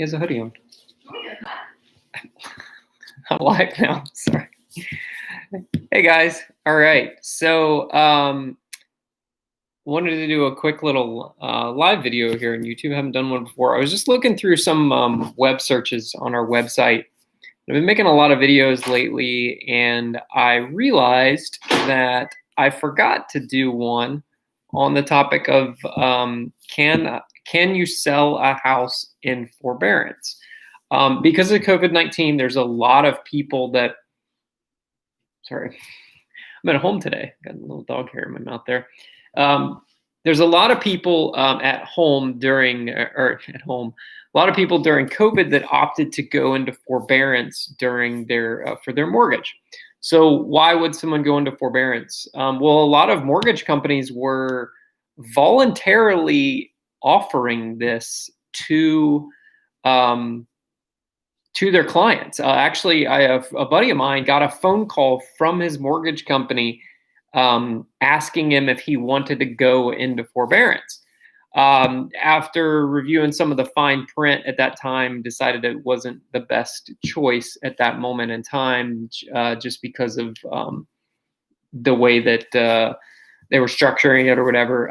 He has a hoodie on. I'm live now. Sorry. Hey guys. All right. So wanted to do a quick little live video here on YouTube. I haven't done one before. I was just looking through some web searches on our website. I've been making a lot of videos lately, and I realized that I forgot to do one on the topic of can you sell a house in forbearance? Because of COVID-19, there's a lot of people that, sorry, I'm at home today. Got a little dog hair in my mouth there. There's a lot of people at home during, or at home, a lot of people during COVID that opted to go into forbearance during their for their mortgage. So why would someone go into forbearance? Well, a lot of mortgage companies were voluntarily offering this to their clients. Actually, I have a buddy of mine got a phone call from his mortgage company asking him if he wanted to go into forbearance. After reviewing some of the fine print at that time, decided it wasn't the best choice at that moment in time, just because of the way that they were structuring it or whatever.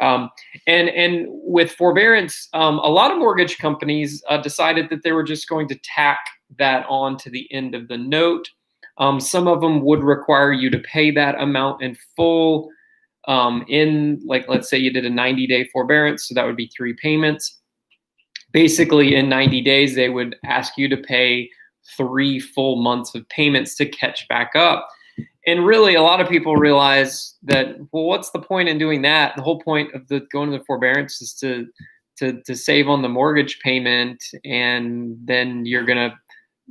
And with forbearance, a lot of mortgage companies decided that they were just going to tack that on to the end of the note. Some of them would require you to pay that amount in full in, like, let's say you did a 90-day forbearance, so that would be 3 payments. Basically, in 90 days, they would ask you to pay 3 full months of payments to catch back up. And really, a lot of people realize that, well, what's the point in doing that? The whole point of going to the forbearance is to save on the mortgage payment, and then you're gonna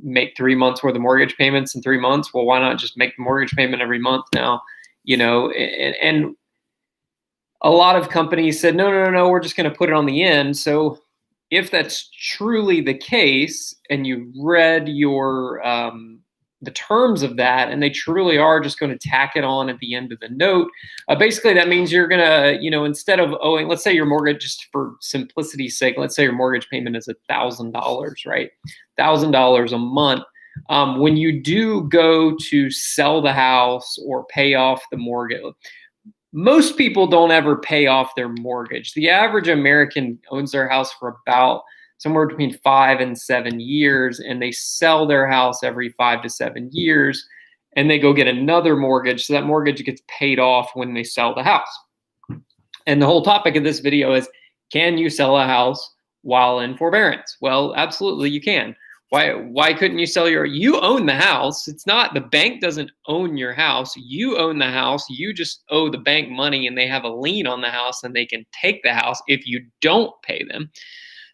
make 3 months worth of mortgage payments in 3 months. Well, why not just make the mortgage payment every month now? And a lot of companies said, no, we're just going to put it on the end. So if that's truly the case, and you read your the terms of that, and they truly are just going to tack it on at the end of the note, basically that means you're going to, instead of owing, let's say your mortgage, just for simplicity's sake, let's say your mortgage payment is $1,000, right? $1,000 a month. When you do go to sell the house or pay off the mortgage, most people don't ever pay off their mortgage. The average American owns their house for about somewhere between 5 and 7 years, and they sell their house every 5 to 7 years, and they go get another mortgage. So that mortgage gets paid off when they sell the house. And the whole topic of this video is, can you sell a house while in forbearance? Well, absolutely you can. Why couldn't you sell you own the house. It's not, the bank doesn't own your house. You own the house. You just owe the bank money, and they have a lien on the house, and they can take the house if you don't pay them.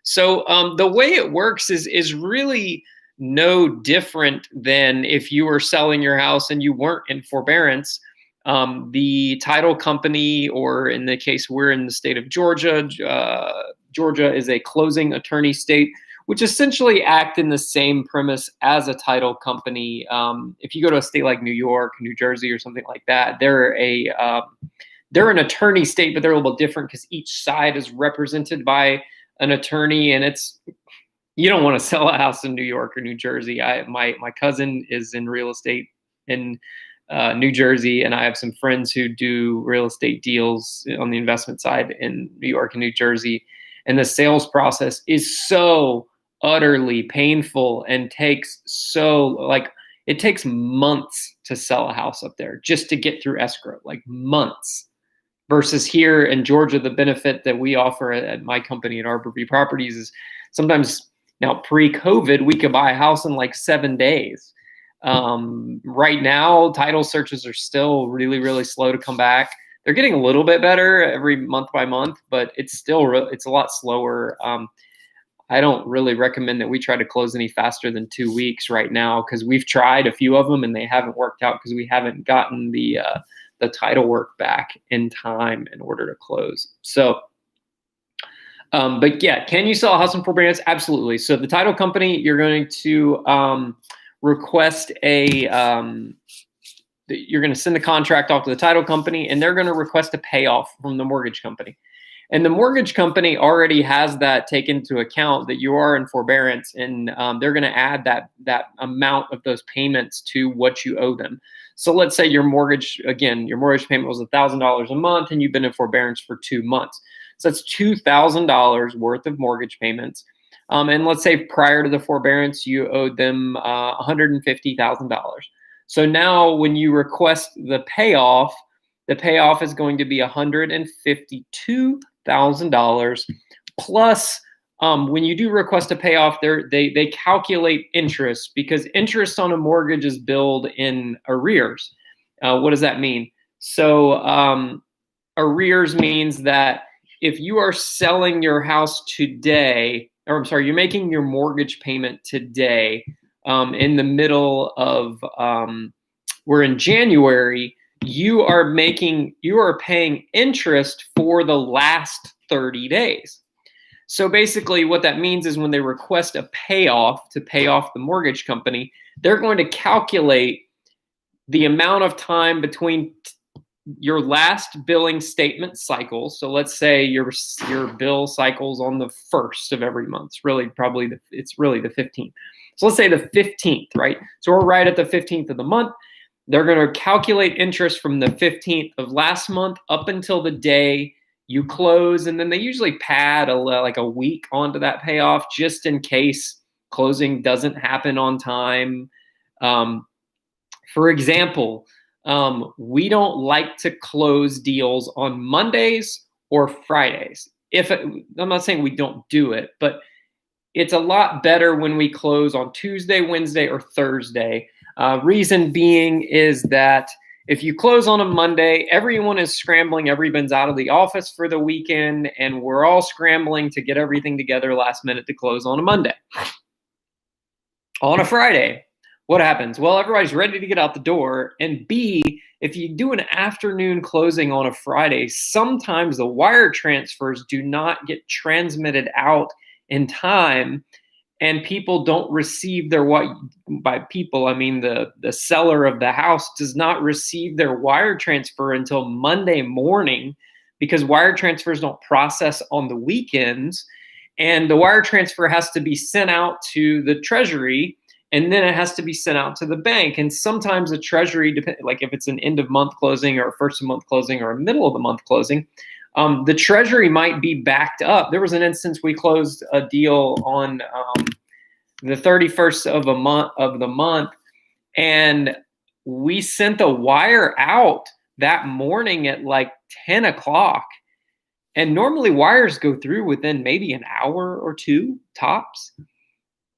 So the way it works is really no different than if you were selling your house and you weren't in forbearance. The title company, or in the case we're in the state of Georgia, Georgia is a closing attorney state, which essentially act in the same premise as a title company. If you go to a state like New York, New Jersey, or something like that, they're an attorney state, but they're a little bit different because each side is represented by an attorney, and you don't want to sell a house in New York or New Jersey. My cousin is in real estate in New Jersey, and I have some friends who do real estate deals on the investment side in New York and New Jersey, and the sales process is so utterly painful and takes it takes months to sell a house up there just to get through escrow, like months. Versus here in Georgia, the benefit that we offer at my company at Arbor View Properties is sometimes, now pre-COVID, we could buy a house in like 7 days. Right now, title searches are still really, really slow to come back. They're getting a little bit better every month by month, but it's still it's a lot slower. I don't really recommend that we try to close any faster than 2 weeks right now, because we've tried a few of them and they haven't worked out because we haven't gotten the title work back in time in order to close. So, but yeah, can you sell a house in forbearance? Absolutely. So the title company, you're going to request you're going to send the contract off to the title company, and they're going to request a payoff from the mortgage company. And the mortgage company already has that taken into account that you are in forbearance, and they're going to add that amount of those payments to what you owe them. So let's say your mortgage payment was $1,000 a month, and you've been in forbearance for 2 months. So that's $2,000 worth of mortgage payments. And let's say prior to the forbearance, you owed them $150,000. So now when you request the payoff is going to be $152,000 plus. When you do request a payoff, they calculate interest, because interest on a mortgage is billed in arrears. What does that mean? So arrears means that if you are selling your house today, or I'm sorry, you're making your mortgage payment today, in the middle of, we're in January, you are paying interest for the last 30 days. So basically what that means is when they request a payoff to pay off the mortgage company, they're going to calculate the amount of time between your last billing statement cycle. So let's say your bill cycle's on the 1st of every month. It's really the 15th. So let's say the 15th, right? So we're right at the 15th of the month. They're going to calculate interest from the 15th of last month up until the day you close, and then they usually pad like a week onto that payoff just in case closing doesn't happen on time. For example, we don't like to close deals on Mondays or Fridays. I'm not saying we don't do it, but it's a lot better when we close on Tuesday, Wednesday, or Thursday. Reason being is that if you close on a Monday, everyone is scrambling. Everyone's out of the office for the weekend, and we're all scrambling to get everything together last minute to close on a Monday. On a Friday, what happens? Well, everybody's ready to get out the door. And B, if you do an afternoon closing on a Friday, sometimes the wire transfers do not get transmitted out in time, and people don't receive their by people, I mean the seller of the house does not receive their wire transfer until Monday morning, because wire transfers don't process on the weekends, and the wire transfer has to be sent out to the Treasury, and then it has to be sent out to the bank. And sometimes the Treasury, like if it's an end of month closing or a first of month closing or a middle of the month closing, the Treasury might be backed up. There was an instance we closed a deal on the 31st of the month, and we sent the wire out that morning at like 10 o'clock. And normally wires go through within maybe an hour or two tops.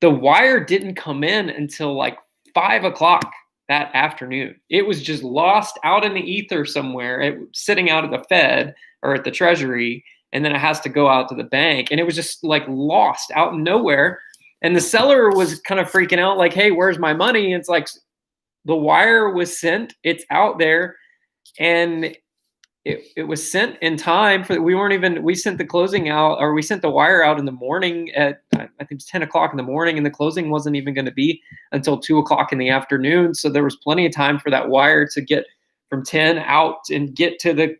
The wire didn't come in until like 5 o'clock that afternoon. It was just lost out in the ether somewhere, sitting out at the Fed or at the Treasury, and then it has to go out to the bank. And it was just like lost out in nowhere. And the seller was kind of freaking out, like, hey, where's my money? And it's like, the wire was sent, it's out there, and it was sent in time for, we sent the closing out, or we sent the wire out in the morning at, I think it's 10 o'clock in the morning, and the closing wasn't even going to be until 2 o'clock in the afternoon. So there was plenty of time for that wire to get from 10 out and get to the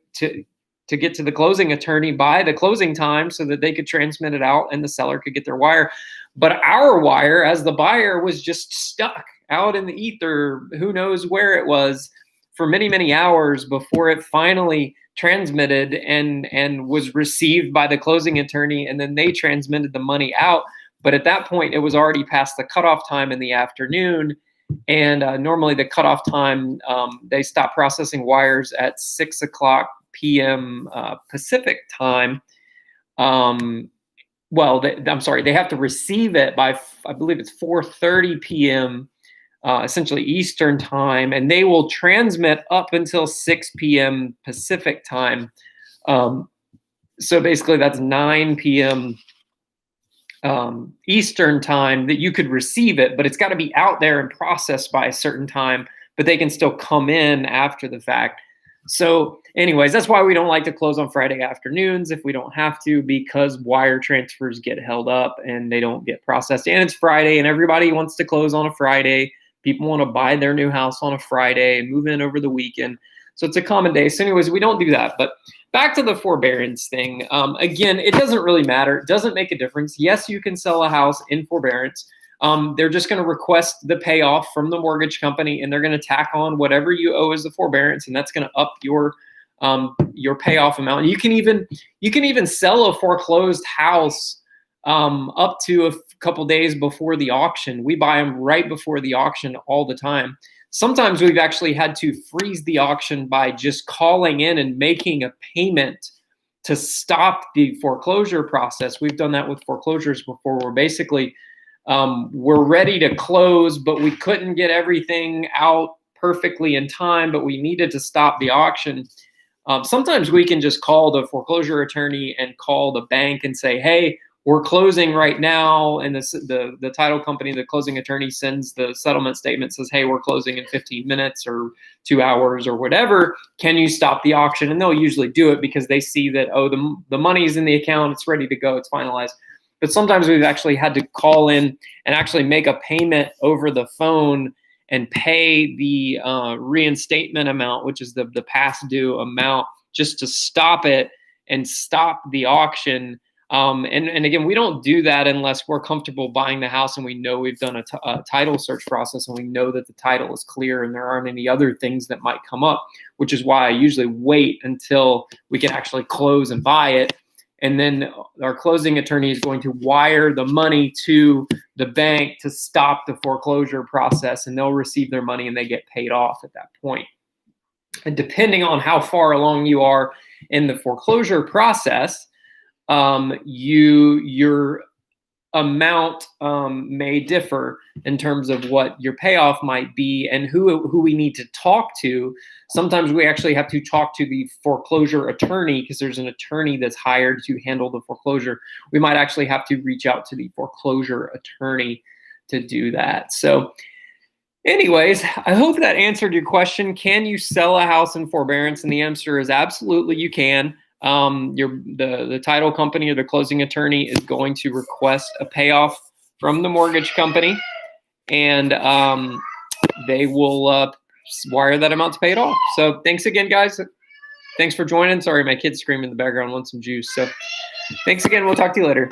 closing attorney by the closing time so that they could transmit it out and the seller could get their wire. But our wire, as the buyer, was just stuck out in the ether, who knows where it was, for many, many hours before it finally transmitted and was received by the closing attorney, and then they transmitted the money out. But at that point, it was already past the cutoff time in the afternoon. And normally the cutoff time, they stop processing wires at 6 o'clock p.m. Pacific time. They have to receive it by, I believe it's 4:30 p.m. Essentially Eastern time, and they will transmit up until 6 p.m. Pacific time. So basically that's 9 p.m. Eastern time that you could receive it, but it's got to be out there and processed by a certain time, but they can still come in after the fact. So anyways, that's why we don't like to close on Friday afternoons if we don't have to, because wire transfers get held up and they don't get processed. And it's Friday and everybody wants to close on a Friday. People want to buy their new house on a Friday and move in over the weekend. So it's a common day. So anyways, we don't do that. But back to the forbearance thing. Again, it doesn't really matter. It doesn't make a difference. Yes, you can sell a house in forbearance. They're just going to request the payoff from the mortgage company, and they're going to tack on whatever you owe as the forbearance, and that's going to up your payoff amount. You can even sell a foreclosed house up to a couple days before the auction. We buy them right before the auction all the time. Sometimes we've actually had to freeze the auction by just calling in and making a payment to stop the foreclosure process. We've done that with foreclosures before, where basically we're ready to close, but we couldn't get everything out perfectly in time, but we needed to stop the auction. Sometimes we can just call the foreclosure attorney and call the bank and say, hey, we're closing right now, and the title company, the closing attorney, sends the settlement statement, says, hey, we're closing in 15 minutes or 2 hours or whatever. Can you stop the auction? And they'll usually do it because they see that, oh, the money's in the account, it's ready to go, it's finalized. But sometimes we've actually had to call in and actually make a payment over the phone and pay the reinstatement amount, which is the past due amount, just to stop it and stop the auction. And again, we don't do that unless we're comfortable buying the house and we know we've done a title search process and we know that the title is clear and there aren't any other things that might come up, which is why I usually wait until we can actually close and buy it. And then our closing attorney is going to wire the money to the bank to stop the foreclosure process, and they'll receive their money and they get paid off at that point. And depending on how far along you are in the foreclosure process, your amount may differ in terms of what your payoff might be and who we need to talk to. Sometimes we actually have to talk to the foreclosure attorney because there's an attorney that's hired to handle the foreclosure. We might actually have to reach out to the foreclosure attorney to do that. So anyways, I hope that answered your question. Can you sell a house in forbearance? And the answer is absolutely you can. The title company or the closing attorney is going to request a payoff from the mortgage company, and they will wire that amount to pay it off. So thanks again, guys. Thanks for joining. Sorry, my kid's screaming in the background, wants some juice. So thanks again. We'll talk to you later.